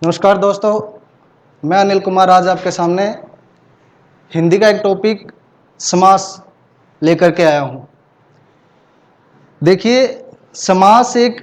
नमस्कार दोस्तों, मैं अनिल कुमार आज आपके सामने हिंदी का एक टॉपिक समास लेकर के आया हूं। देखिए, समास एक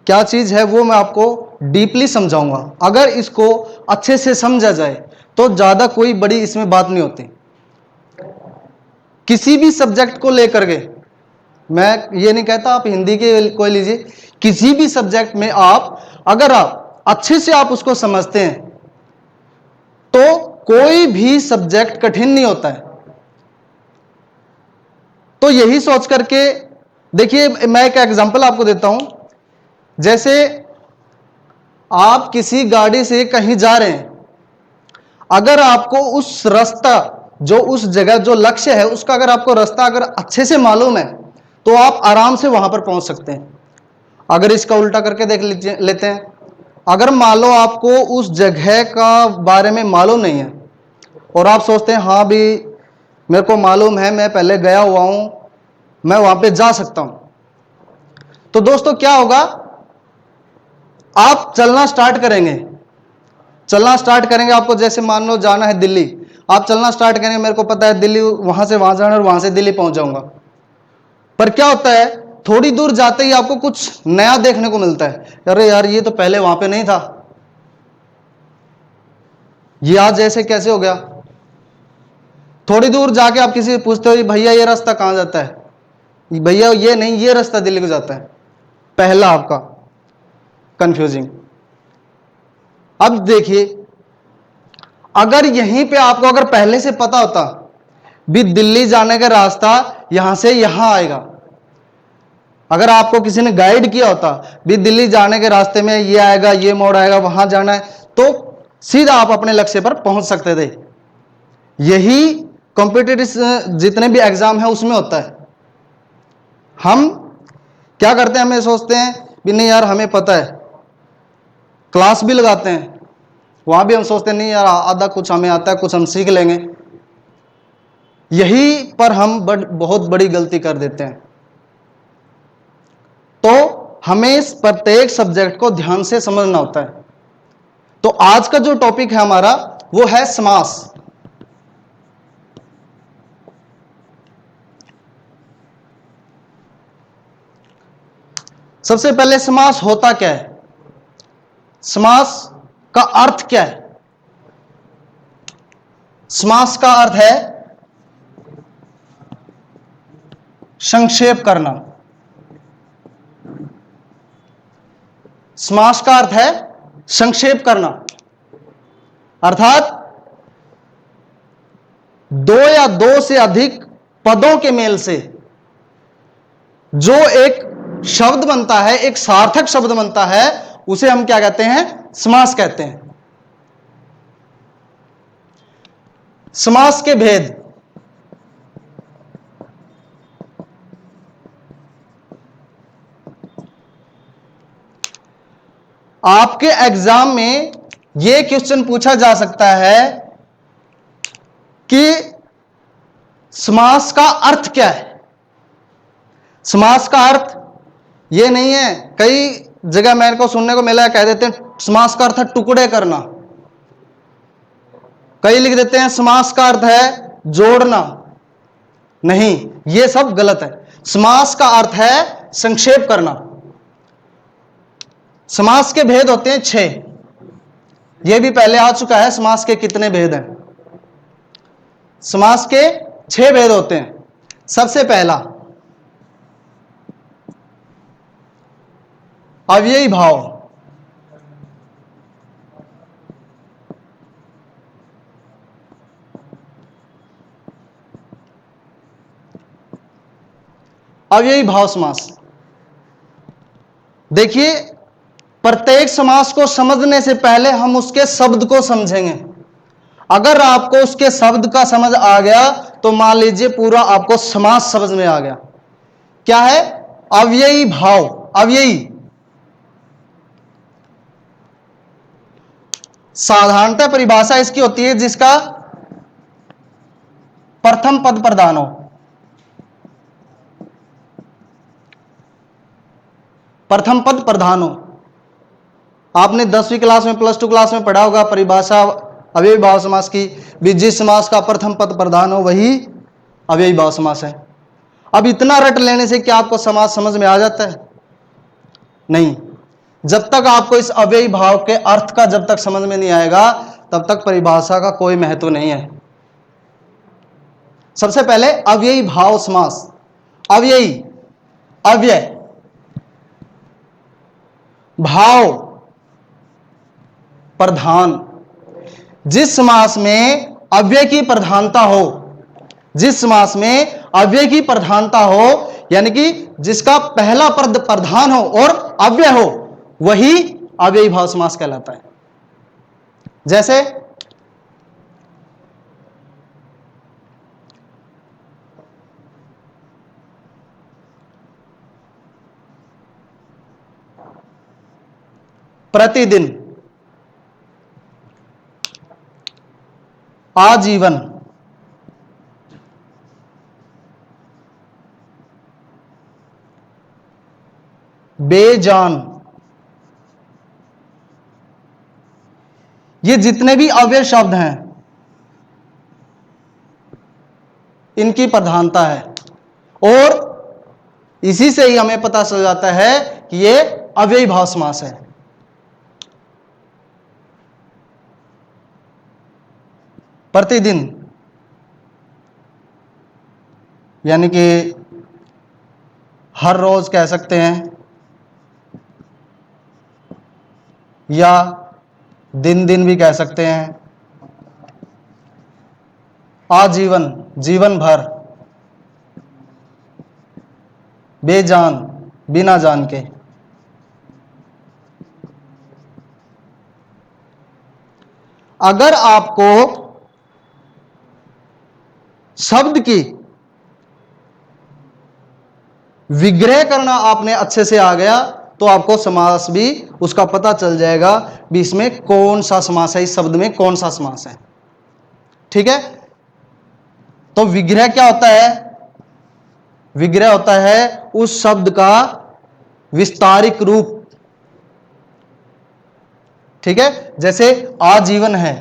क्या चीज है वो मैं आपको डीपली समझाऊंगा। अगर इसको अच्छे से समझा जाए तो ज्यादा कोई बड़ी इसमें बात नहीं होती। किसी भी सब्जेक्ट को लेकर के, मैं ये नहीं कहता आप हिंदी के कोई लीजिए, किसी भी सब्जेक्ट में अगर आप अच्छे से आप उसको समझते हैं तो कोई भी सब्जेक्ट कठिन नहीं होता है। तो यही सोच करके देखिए, मैं एक एग्जांपल आपको देता हूं। जैसे आप किसी गाड़ी से कहीं जा रहे हैं, अगर आपको उस रास्ता, जो उस जगह जो लक्ष्य है उसका अगर आपको रास्ता अगर अच्छे से मालूम है तो आप आराम से वहां पर पहुंच सकते हैं। अगर इसका उल्टा करके देख लेते हैं, अगर मान लो आपको उस जगह का बारे में मालूम नहीं है और आप सोचते हैं हाँ भी मेरे को मालूम है, मैं पहले गया हुआ हूं, मैं वहां पे जा सकता हूं, तो दोस्तों क्या होगा, आप चलना स्टार्ट करेंगे। आपको जैसे मान लो जाना है दिल्ली, आप चलना स्टार्ट करेंगे, मेरे को पता है दिल्ली वहां से वहां जाना और वहां से दिल्ली पहुंच जाऊंगा। पर क्या होता है, थोड़ी दूर जाते ही आपको कुछ नया देखने को मिलता है। अरे यार, ये तो पहले वहां पे नहीं था, ये आज ऐसे कैसे हो गया। थोड़ी दूर जाके आप किसी से पूछते हो भैया ये रास्ता कहां जाता है, भैया ये नहीं, ये रास्ता दिल्ली को जाता है। पहला आपका कंफ्यूजिंग। अब देखिए, अगर यहीं पे आपको अगर पहले से पता होता भी दिल्ली जाने का रास्ता यहां से यहां आएगा, अगर आपको किसी ने गाइड किया होता भी दिल्ली जाने के रास्ते में ये आएगा, ये मोड़ आएगा, वहां जाना है, तो सीधा आप अपने लक्ष्य पर पहुंच सकते थे। यही कॉम्पिटिटिव जितने भी एग्जाम है उसमें होता है। हम क्या करते हैं, हमें सोचते हैं भी नहीं यार हमें पता है, क्लास भी लगाते हैं, वहां भी हम सोचते हैं नहीं यार आधा कुछ हमें आता है, कुछ हम सीख लेंगे। यही पर हम बहुत बड़ी गलती कर देते हैं। तो हमें इस प्रत्येक सब्जेक्ट को ध्यान से समझना होता है। तो आज का जो टॉपिक है हमारा वो है समास। सबसे पहले समास होता क्या है, समास का अर्थ क्या है। समास का अर्थ है संक्षेप करना। समास का अर्थ है संक्षेप करना, अर्थात दो या दो से अधिक पदों के मेल से जो एक शब्द बनता है, एक सार्थक शब्द बनता है, उसे हम क्या कहते हैं, समास कहते हैं। समास के भेद, आपके एग्जाम में यह क्वेश्चन पूछा जा सकता है कि समास का अर्थ क्या है। समास का अर्थ यह नहीं है, कई जगह मेरे को सुनने को मिला है, कह देते हैं समास का अर्थ है टुकड़े करना, कई लिख देते हैं समास का अर्थ है जोड़ना। नहीं, यह सब गलत है। समास का अर्थ है संक्षेप करना। समास के भेद होते हैं 6। यह भी पहले आ चुका है, समास के कितने भेद हैं। समास के 6 भेद होते हैं। सबसे पहला अव्ययी भाव। अव्ययी भाव समास। देखिए, प्रत्येक समास को समझने से पहले हम उसके शब्द को समझेंगे। अगर आपको उसके शब्द का समझ आ गया तो मान लीजिए पूरा आपको समास समझ में आ गया। क्या है अव्ययी भाव। अव्ययी साधारणतः परिभाषा इसकी होती है जिसका प्रथम पद प्रधान हो। प्रथम पद प्रधान हो। आपने 10वीं क्लास में, +2 क्लास में पढ़ा होगा परिभाषा अव्ययी भाव समास की, भी जिस समास का प्रथम पद प्रधान हो वही अव्ययी भाव समास है। अब इतना रट लेने से क्या आपको समास समझ में आ जाता है? नहीं। जब तक आपको इस अव्ययी भाव के अर्थ का जब तक समझ में नहीं आएगा, तब तक परिभाषा का कोई महत्व नहीं है। सबसे पहले अव्ययी भाव समास। अव्ययी, अव्यय, भाव, प्रधान। जिस समास में अव्यय की प्रधानता हो, जिस समास में अव्यय की प्रधानता हो, यानी कि जिसका पहला पद प्रधान हो और अव्यय हो, वही अव्ययी भाव समास कहलाता है। जैसे प्रतिदिन, आजीवन, बेजान, ये जितने भी अव्यय शब्द हैं इनकी प्रधानता है, और इसी से ही हमें पता चल जाता है कि ये अव्ययी भाव समास है। प्रतिदिन यानी कि हर रोज कह सकते हैं, या दिन दिन भी कह सकते हैं। आजीवन, जीवन भर। बेजान, बिना जान के। अगर आपको शब्द की विग्रह करना आपने अच्छे से आ गया, तो आपको समास भी उसका पता चल जाएगा भी इसमें कौन सा समास है, इस शब्द में कौन सा समास है। ठीक है। तो विग्रह क्या होता है? विग्रह होता है उस शब्द का विस्तारिक रूप। ठीक है। जैसे आजीवन है,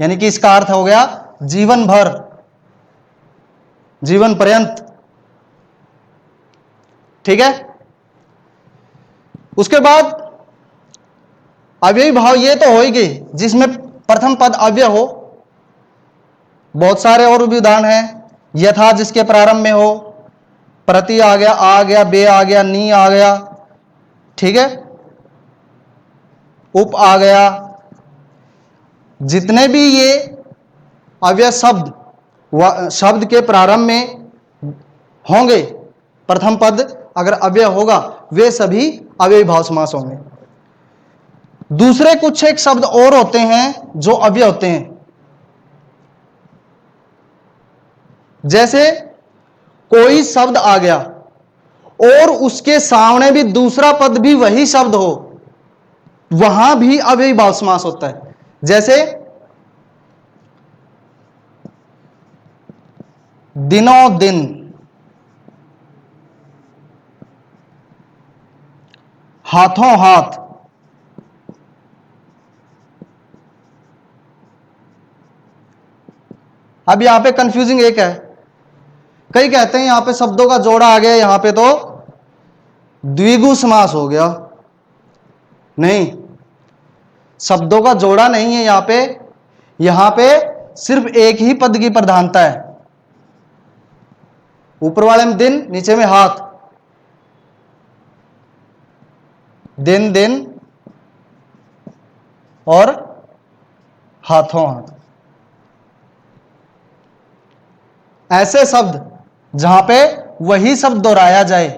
यानी कि इसका अर्थ हो गया जीवन भर, जीवन पर्यंत। ठीक है। उसके बाद अव्ययी भाव ये तो हो ही गई जिसमें प्रथम पद अव्यय हो। बहुत सारे और भी उदाहरण हैं। यथा जिसके प्रारंभ में हो, प्रति आ गया, बे आ गया, नी आ गया। ठीक है। उप आ गया। जितने भी ये अव्यय शब्द शब्द के प्रारंभ में होंगे, प्रथम पद अगर अव्यय होगा, वे सभी अव्ययी भाव समास होंगे। दूसरे कुछ एक शब्द और होते हैं जो अव्यय होते हैं। जैसे कोई शब्द आ गया और उसके सामने भी दूसरा पद भी वही शब्द हो, वहां भी अव्ययी भाव समास होता है। जैसे दिनों दिन, हाथों हाथ। अब यहां पे कंफ्यूजिंग एक है, कई कहते हैं यहां पे शब्दों का जोड़ा आ गया, यहां पे तो द्विगु समास हो गया। नहीं, शब्दों का जोड़ा नहीं है यहां पे सिर्फ एक ही पद की प्रधानता है। ऊपर वाले में दिन, नीचे में हाथ। दिन दिन और हाथों हाथ। ऐसे शब्द जहां पे वही शब्द दोहराया जाए,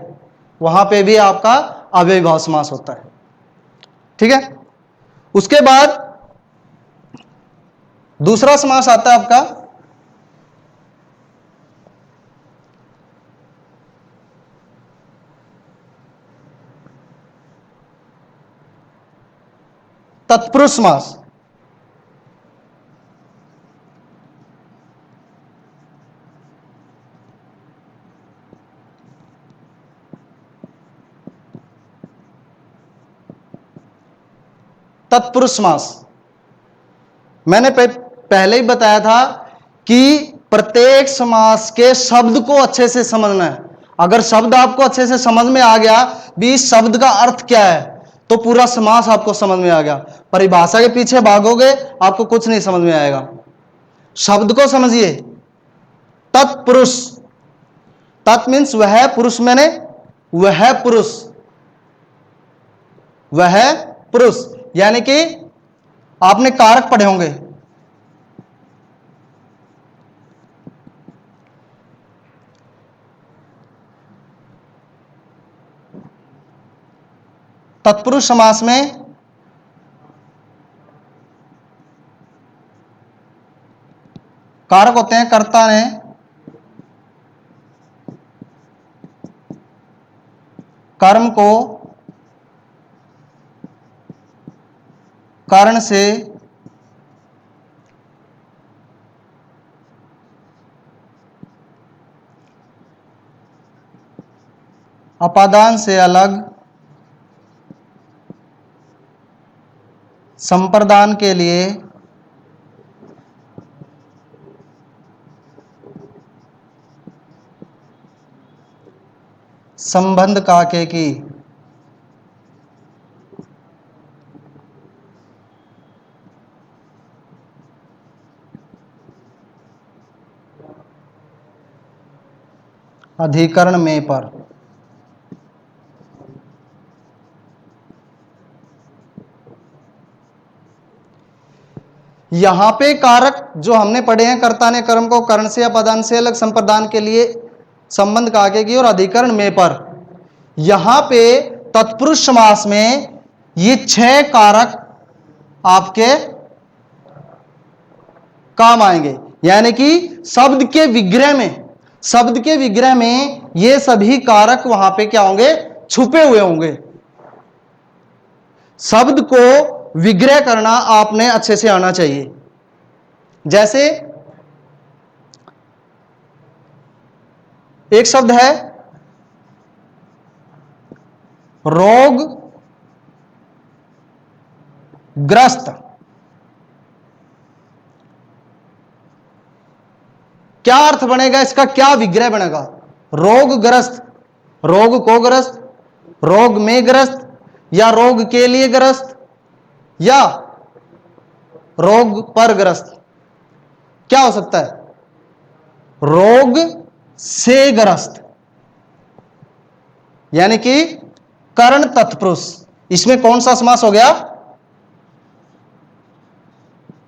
वहां पे भी आपका अव्ययी भाव समास होता है। ठीक है। उसके बाद दूसरा समास आता है आपका तत्पुरुष समास। तत्पुरुष समास। मैंने पहले ही बताया था कि प्रत्येक समास के शब्द को अच्छे से समझना है। अगर शब्द आपको अच्छे से समझ में आ गया भी इस शब्द का अर्थ क्या है, तो पूरा समास आपको समझ में आ गया। परिभाषा के पीछे भागोगे आपको कुछ नहीं समझ में आएगा। शब्द को समझिए, तत्पुरुष, तत् मीन्स वह, पुरुष मैंने वह पुरुष, वह पुरुष, यानी कि आपने कारक पढ़े होंगे। तत्पुरुष समास में कारक होते हैं कर्ता ने कर्म को कारण से अपादान से अलग संप्रदान के लिए संबंध काके की अधिकरण में पर। यहां पे कारक जो हमने पढ़े हैं, कर्ता ने कर्म को कर्ण से या पदान से अलग संप्रदान के लिए संबंध का आगे की और अधिकरण में पर, यहां पे तत्पुरुष समास में ये 6 कारक आपके काम आएंगे। यानी कि शब्द के विग्रह में, शब्द के विग्रह में ये सभी कारक वहां पे क्या होंगे, छुपे हुए होंगे। शब्द को विग्रह करना आपने अच्छे से आना चाहिए। जैसे एक शब्द है रोग ग्रस्त, क्या अर्थ बनेगा इसका, क्या विग्रह बनेगा? रोग ग्रस्त, रोग को ग्रस्त, रोग में ग्रस्त, या रोग के लिए ग्रस्त, या रोग पर ग्रस्त। क्या हो सकता है? रोग से ग्रस्त, यानी कि कर्ण तत्पुरुष। इसमें कौन सा समास हो गया?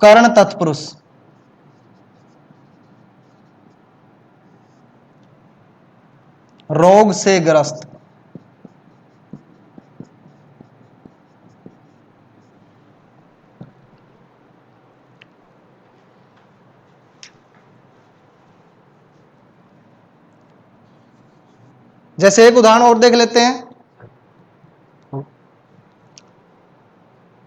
कर्ण तत्पुरुष। रोग से ग्रस्त। जैसे एक उदाहरण और देख लेते हैं।